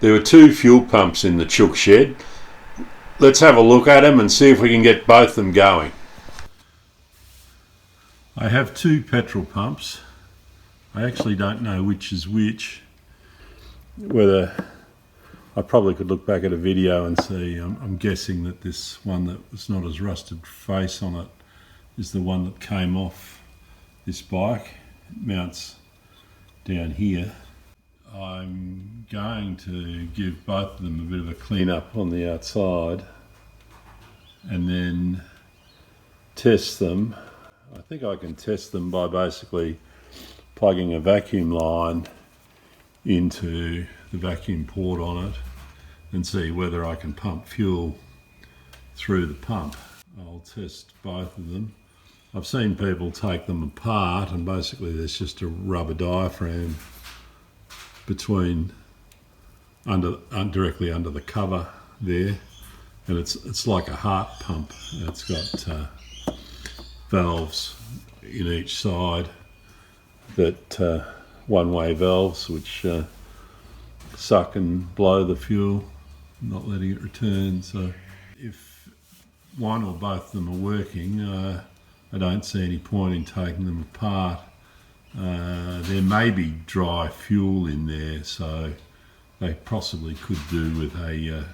There were two fuel pumps in the Chook shed. Let's have a look at them and see if we can get both of them going. I have two petrol pumps. I actually don't know which is which. Whether I probably could look back at a video and see. I'm guessing that this one that was not as rusted face on it is the one that came off this bike. It mounts down here. I'm going to give both of them a bit of a clean up on the outside and then test them. I think I can test them by basically plugging a vacuum line into the vacuum port on it and see whether I can pump fuel through the pump. I'll test both of them. I've seen people take them apart and basically there's just a rubber diaphragm between directly under the cover there, and it's like a heart pump. It's got valves in each side, that one-way valves which suck and blow the fuel, not letting it return. So if one or both of them are working, I don't see any point in taking them apart. There may be dry fuel in there, so they possibly could do with a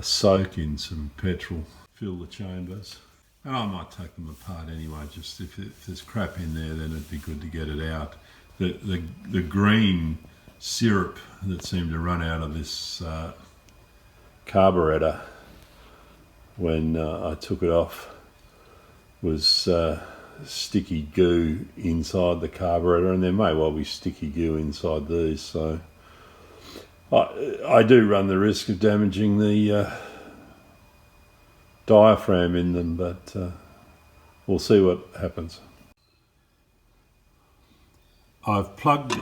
soak in some petrol, fill the chambers. And I might take them apart anyway, just if there's crap in there, then it'd be good to get it out. The green syrup that seemed to run out of this carburettor when I took it off was sticky goo inside the carburettor, and there may well be sticky goo inside these, so I do run the risk of damaging the diaphragm in them, but we'll see what happens. I've plugged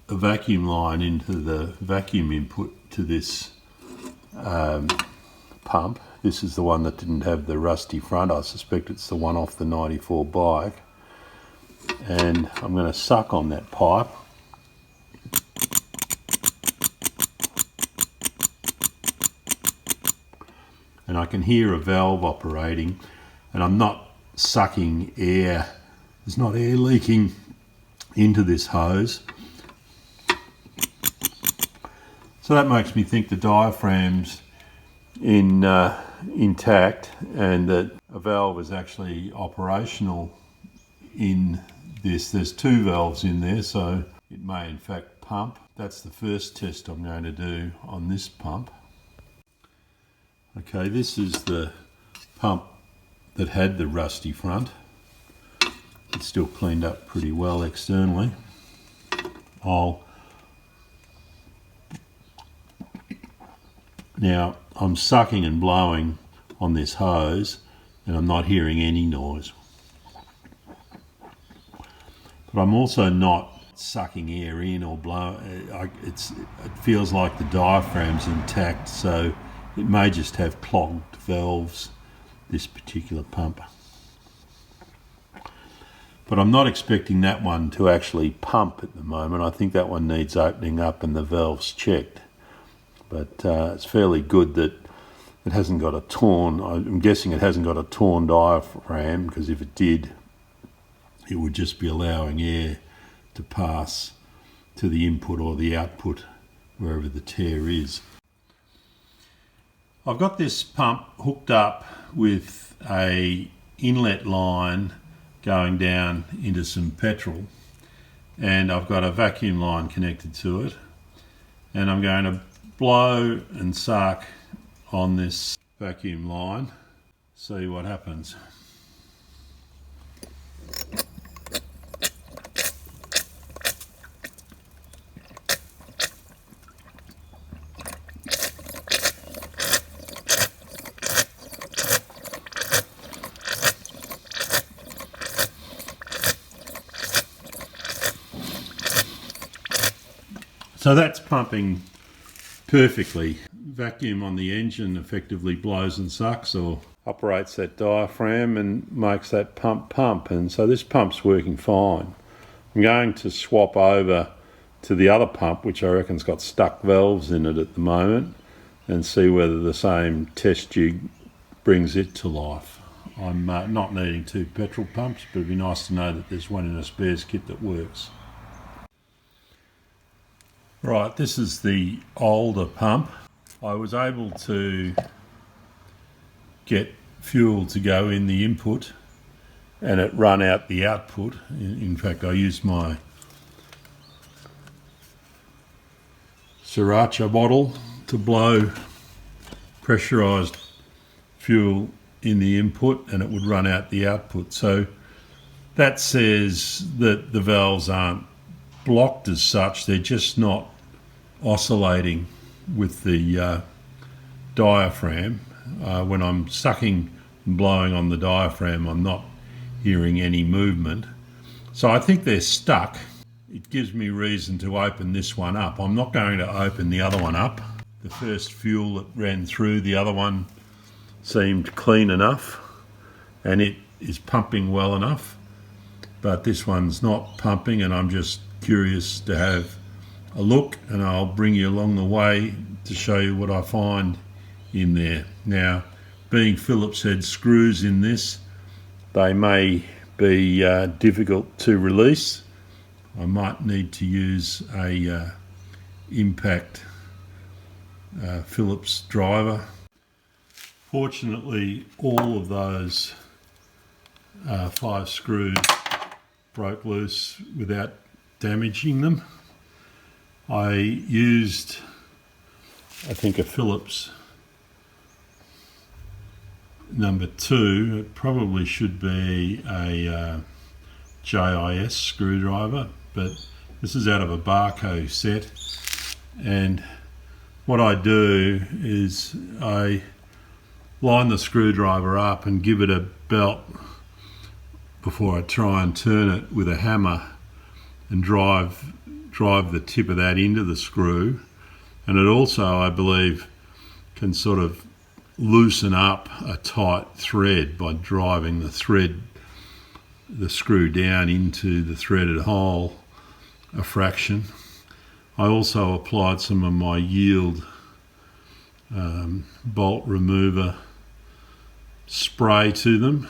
a vacuum line into the vacuum input to this pump. This is the one that didn't have the rusty front. I suspect it's the one off the 94 bike. And I'm going to suck on that pipe. And I can hear a valve operating, and I'm not sucking air. There's not air leaking into this hose. So that makes me think the diaphragm's intact and that a valve is actually operational in this. There's two valves in there, so it may in fact pump. That's the first test I'm going to do on this pump. Okay, this is the pump that had the rusty front. It's still cleaned up pretty well externally. Now I'm sucking and blowing on this hose and I'm not hearing any noise. But I'm also not sucking air in or blowing. It feels like the diaphragm's intact, so it may just have clogged valves, this particular pump. But I'm not expecting that one to actually pump at the moment. I think that one needs opening up and the valves checked. But it's fairly good that it hasn't got a torn, I'm guessing it hasn't got a torn diaphragm, because if it did, it would just be allowing air to pass to the input or the output, wherever the tear is. I've got this pump hooked up with a inlet line going down into some petrol, and I've got a vacuum line connected to it, and I'm going to blow and suck on this vacuum line, see what happens. So that's pumping perfectly. Vacuum on the engine effectively blows and sucks or operates that diaphragm and makes that pump, and so this pump's working fine. I'm going to swap over to the other pump, which I reckon's got stuck valves in it at the moment, and see whether the same test jig brings it to life. I'm not needing 2 petrol pumps, but it'd be nice to know that there's one in a spares kit that works. Right, this is the older pump. I was able to get fuel to go in the input and it run out the output. In fact, I used my sriracha bottle to blow pressurised fuel in the input and it would run out the output. So that says that the valves aren't blocked as such, they're just not oscillating with the diaphragm. When I'm sucking and blowing on the diaphragm, I'm not hearing any movement. So I think they're stuck. It gives me reason to open this one up. I'm not going to open the other one up. The first fuel that ran through the other one seemed clean enough and it is pumping well enough, but this one's not pumping, and I'm just curious to have a look, and I'll bring you along the way to show you what I find in there. Now, being Phillips head screws in this, they may be difficult to release. I might need to use a impact Phillips driver. Fortunately, all of those 5 screws broke loose without damaging them. I used, I think, a Phillips number 2. It probably should be a JIS screwdriver, but this is out of a Barco set, and what I do is I line the screwdriver up and give it a belt before I try and turn it with a hammer and drive the tip of that into the screw. And it also, I believe, can sort of loosen up a tight thread by driving the screw down into the threaded hole a fraction. I also applied some of my Yield bolt remover spray to them,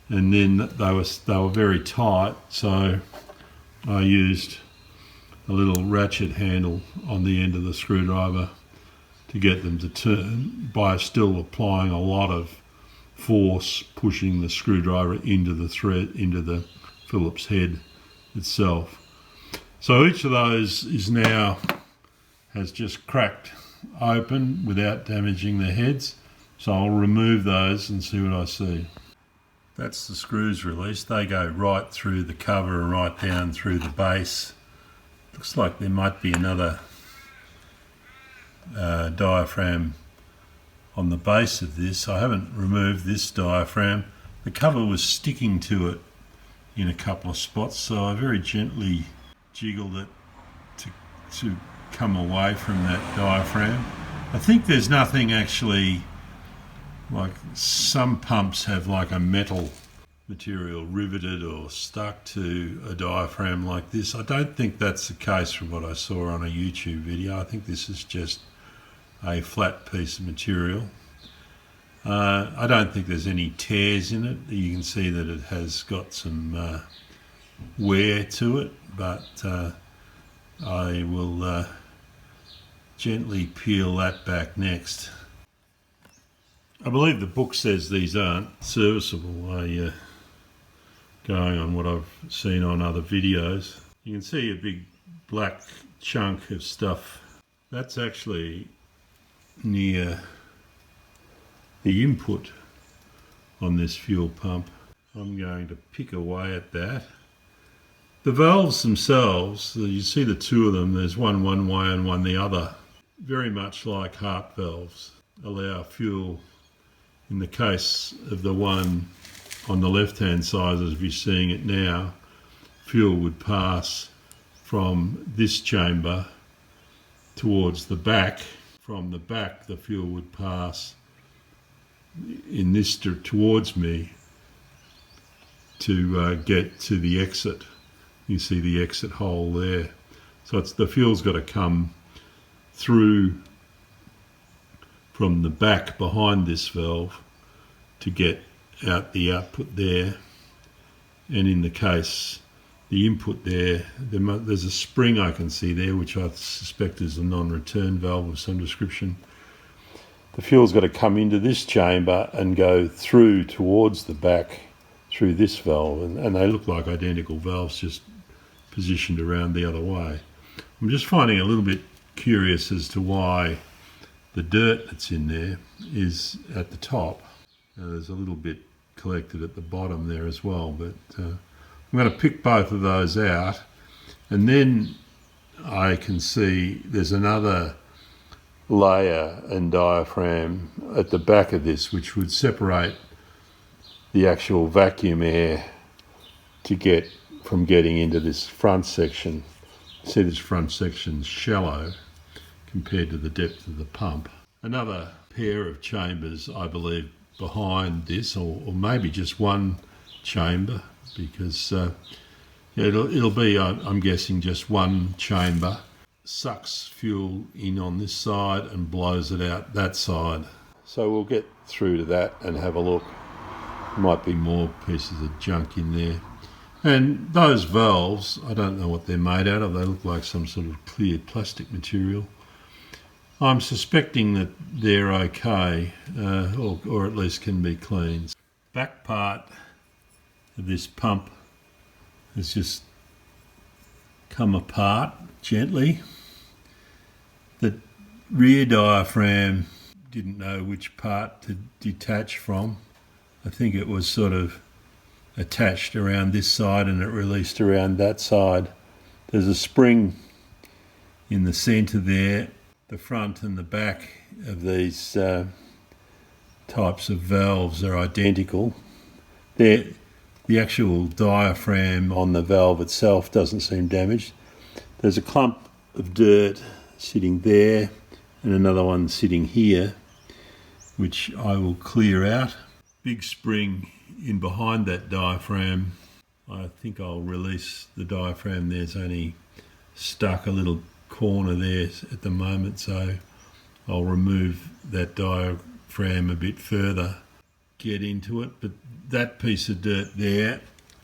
and then they were very tight, so I used a little ratchet handle on the end of the screwdriver to get them to turn by still applying a lot of force, pushing the screwdriver into the thread, into the Phillips head itself. So each of those has just cracked open without damaging the heads. So I'll remove those and see what I see. That's the screws released. They go right through the cover and right down through the base. Looks like there might be another diaphragm on the base of this. I haven't removed this diaphragm. The cover was sticking to it in a couple of spots, so I very gently jiggled it to come away from that diaphragm. I think there's nothing actually, like some pumps have like a metal material riveted or stuck to a diaphragm like this. I don't think that's the case from what I saw on a YouTube video. I think this is just a flat piece of material. I don't think there's any tears in it. You can see that it has got some wear to it, but I will gently peel that back next. I believe the book says these aren't serviceable, going on what I've seen on other videos. You can see a big black chunk of stuff. That's actually near the input on this fuel pump. I'm going to pick away at that. The valves themselves, you see the 2 of them, there's one way and one the other. Very much like heart valves, allow fuel. In the case of the one on the left-hand side, as we're seeing it now, fuel would pass from this chamber towards the back. From the back, the fuel would pass in this towards me to get to the exit. You see the exit hole there. So the fuel's got to come through from the back behind this valve to get out the output there. And in the case, the input there's a spring I can see there, which I suspect is a non-return valve of some description. The fuel's got to come into this chamber and go through towards the back through this valve, and they look like identical valves, just positioned around the other way. I'm just finding a little bit curious as to why the dirt that's in there is at the top. There's a little bit collected at the bottom there as well, but I'm going to pick both of those out, and then I can see there's another layer and diaphragm at the back of this which would separate the actual vacuum air to get from getting into this front section. See, this front section's shallow compared to the depth of the pump. Another pair of chambers, I believe, behind this, or maybe just one chamber, because it'll be, I'm guessing, just one chamber. Sucks fuel in on this side and blows it out that side. So we'll get through to that and have a look. Might be more pieces of junk in there. And those valves, I don't know what they're made out of. They look like some sort of clear plastic material. I'm suspecting that they're okay, or at least can be cleaned. Back part of this pump has just come apart gently. The rear diaphragm didn't know which part to detach from. I think it was sort of attached around this side and it released around that side. There's a spring in the centre there. The front and the back of these types of valves are identical. The actual diaphragm on the valve itself doesn't seem damaged. There's a clump of dirt sitting there and another one sitting here, which I will clear out. Big spring in behind that diaphragm. I think I'll release the diaphragm. There's only stuck a little corner there at the moment, so I'll remove that diaphragm a bit further, get into it. But that piece of dirt there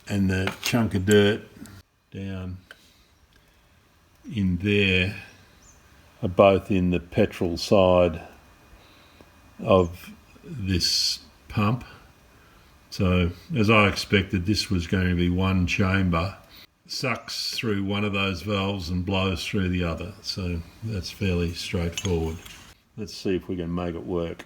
and the chunk of dirt down in there are both in the petrol side of this pump. So as I expected, this was going to be one chamber. Sucks through one of those valves and blows through the other. So that's fairly straightforward. Let's see if we can make it work.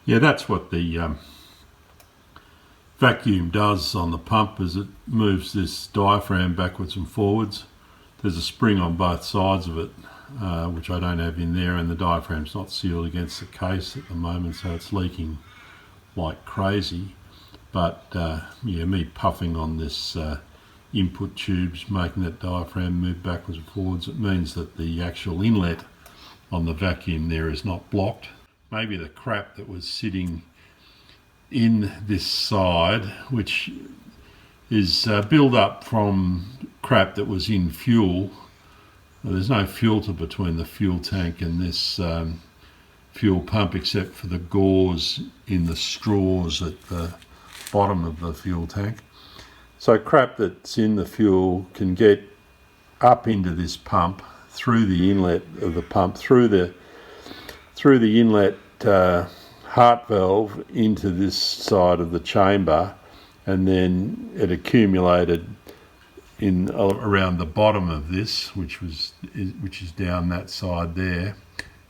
Yeah, that's what the vacuum does on the pump, is it moves this diaphragm backwards and forwards. There's a spring on both sides of it, which I don't have in there, and the diaphragm's not sealed against the case at the moment, so it's leaking like crazy. But yeah, me puffing on this input tubes, making that diaphragm move backwards and forwards, it means that the actual inlet on the vacuum there is not blocked. Maybe the crap that was sitting in this side, which is built up from crap that was in fuel. There's no filter between the fuel tank and this fuel pump except for the gauze in the straws at the bottom of the fuel tank. So crap that's in the fuel can get up into this pump through the inlet of the pump, through the inlet heart valve into this side of the chamber, and then it accumulated in around the bottom of this, which is down that side there.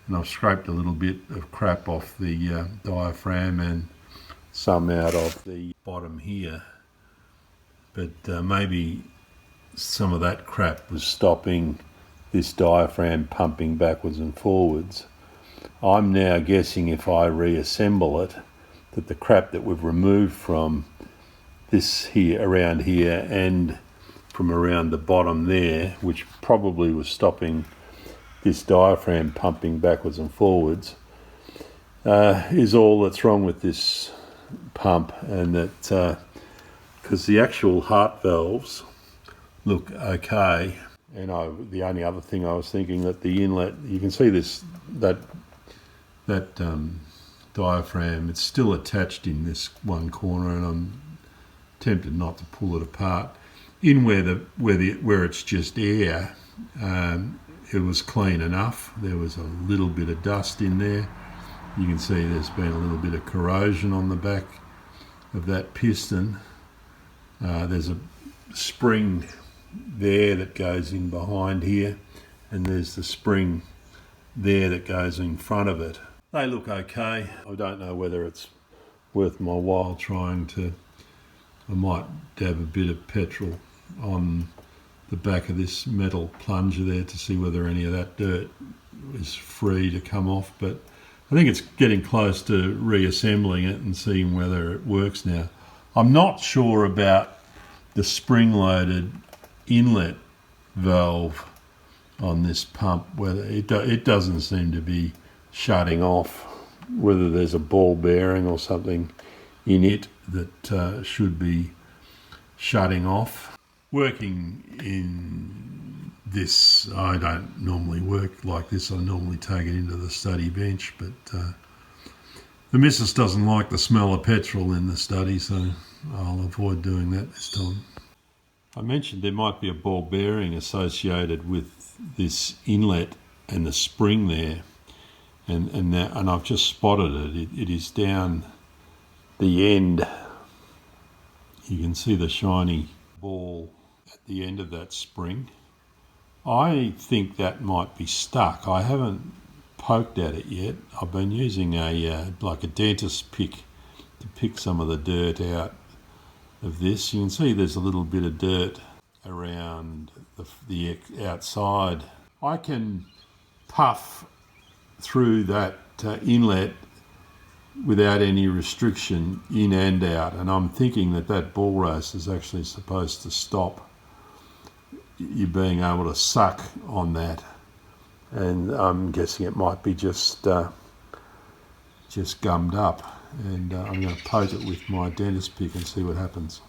And I've scraped a little bit of crap off the diaphragm and some out of the bottom here. But maybe some of that crap was stopping this diaphragm pumping backwards and forwards. I'm now guessing if I reassemble it, that the crap that we've removed from this here, around here, and from around the bottom there, which probably was stopping this diaphragm pumping backwards and forwards is all that's wrong with this pump, and that because the actual heart valves look okay. And the only other thing I was thinking, that the inlet, you can see that diaphragm, it's still attached in this one corner, and I'm tempted not to pull it apart. In where it's just air, it was clean enough. There was a little bit of dust in there. You can see there's been a little bit of corrosion on the back of that piston. There's a spring there that goes in behind here, and there's the spring there that goes in front of it. They look okay. I don't know whether it's worth my while trying to... I might dab a bit of petrol on the back of this metal plunger there to see whether any of that dirt is free to come off, but I think it's getting close to reassembling it and seeing whether it works now. I'm not sure about the spring-loaded inlet valve on this pump, whether it doesn't seem to be shutting off, whether there's a ball bearing or something in it that should be shutting off. Working in this, I don't normally work like this. I normally take it into the study bench, but the missus doesn't like the smell of petrol in the study, so I'll avoid doing that this time. I mentioned there might be a ball bearing associated with this inlet and the spring there, and I've just spotted it. It is down the end. You can see the shiny ball at the end of that spring. I think that might be stuck. I haven't poked at it yet. I've been using like a dentist pick to pick some of the dirt out of this. You can see there's a little bit of dirt around the outside. I can puff through that inlet without any restriction in and out, and I'm thinking that ball race is actually supposed to stop you being able to suck on that, and I'm guessing it might be just gummed up, and I'm going to poke it with my dentist pick and see what happens.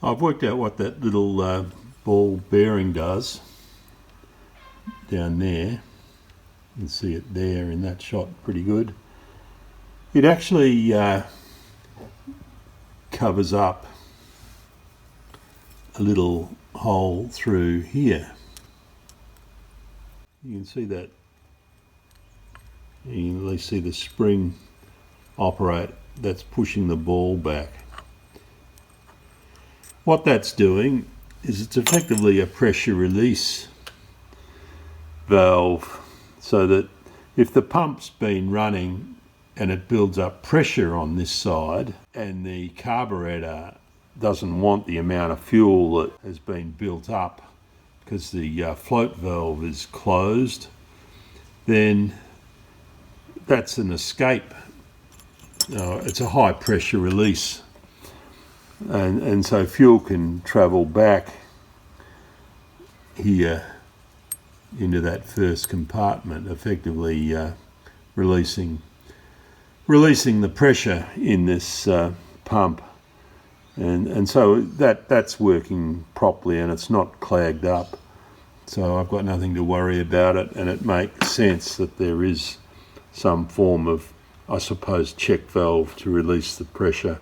I've worked out what that little ball bearing does down there. You can see it there in that shot pretty good. It actually covers up a little hole through here. You can see that. You can at least see the spring operate. That's pushing the ball back. What that's doing is it's effectively a pressure release valve, so that if the pump's been running and it builds up pressure on this side and the carburetor doesn't want the amount of fuel that has been built up because the float valve is closed, then that's an escape. It's a high pressure release, and so fuel can travel back here into that first compartment, effectively releasing the pressure in this pump, and so that's working properly, and it's not clogged up, so I've got nothing to worry about it. And it makes sense that there is some form of, I suppose, check valve to release the pressure.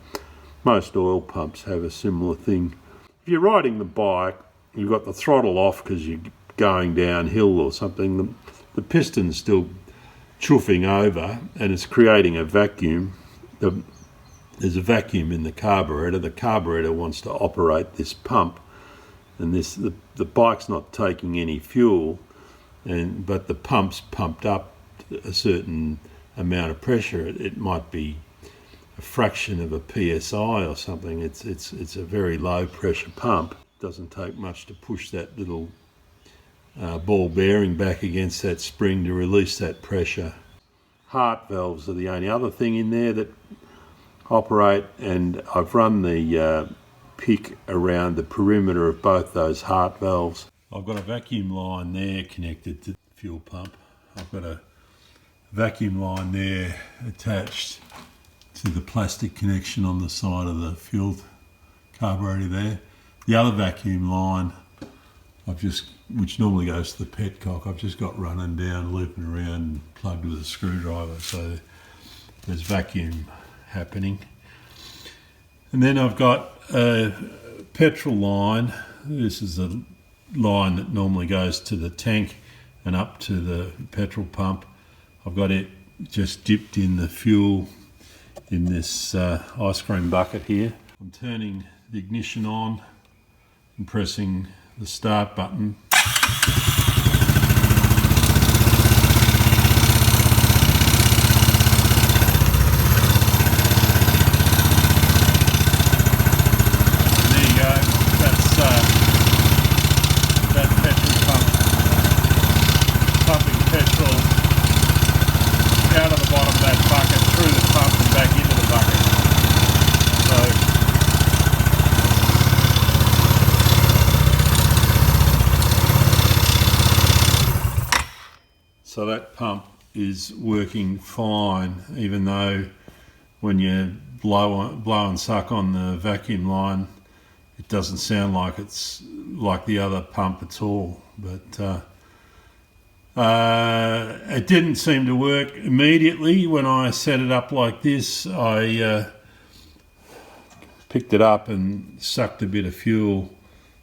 Most oil pumps have a similar thing. If you're riding the bike, you've got the throttle off because you're going downhill or something, the piston's still chuffing over and it's creating a vacuum. There's a vacuum in the carburetor. The carburetor wants to operate this pump, and the bike's not taking any fuel, but the pump's pumped up a certain amount of pressure. It might be a fraction of a PSI or something. It's a very low pressure pump. It doesn't take much to push that little ball bearing back against that spring to release that pressure. Heart valves are the only other thing in there that operate, and I've run the pick around the perimeter of both those heart valves. I've got a vacuum line there connected to the fuel pump. I've got a vacuum line there attached to the plastic connection on the side of the fuel carburetor there. The other vacuum line, which normally goes to the Petcock, I've just got running down, looping around and plugged with a screwdriver, so there's vacuum happening. And then I've got a petrol line. This is a line that normally goes to the tank and up to the petrol pump. I've got it just dipped in the fuel in this ice cream bucket here. I'm turning the ignition on and pressing the start button. So that pump is working fine, even though when you blow and suck on the vacuum line, it doesn't sound like it's like the other pump at all. But it didn't seem to work immediately when I set it up like this. I picked it up and sucked a bit of fuel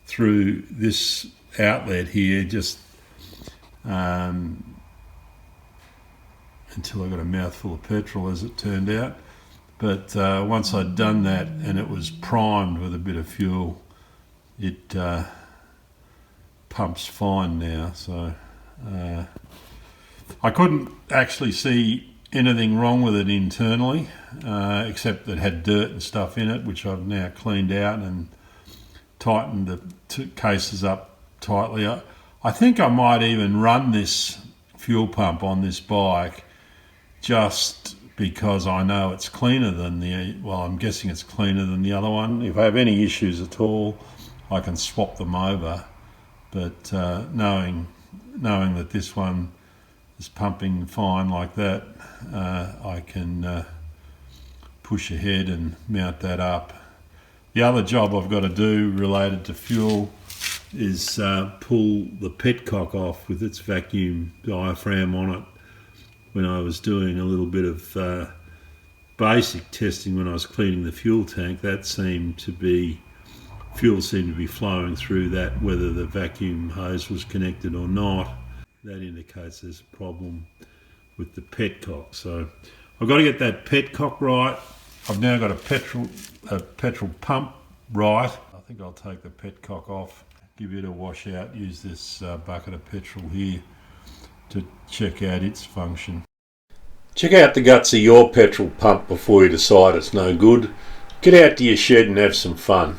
through this outlet here, just until I got a mouthful of petrol, as it turned out. But once I'd done that and it was primed with a bit of fuel, it pumps fine now. So I couldn't actually see anything wrong with it internally, except that it had dirt and stuff in it, which I've now cleaned out and tightened the two cases up tightly. I think I might even run this fuel pump on this bike just because I know it's cleaner than I'm guessing it's cleaner than the other one. If I have any issues at all, I can swap them over. But knowing that this one is pumping fine like that, I can push ahead and mount that up. The other job I've got to do related to fuel is pull the Petcock off with its vacuum diaphragm on it. When I was doing a little bit of basic testing when I was cleaning the fuel tank, fuel seemed to be flowing through that, whether the vacuum hose was connected or not. That indicates there's a problem with the Petcock. So I've got to get that Petcock right. I've now got a petrol pump right. I think I'll take the Petcock off, give it a wash out, use this bucket of petrol here to check out its function. Check out the guts of your petrol pump before you decide it's no good. Get out to your shed and have some fun.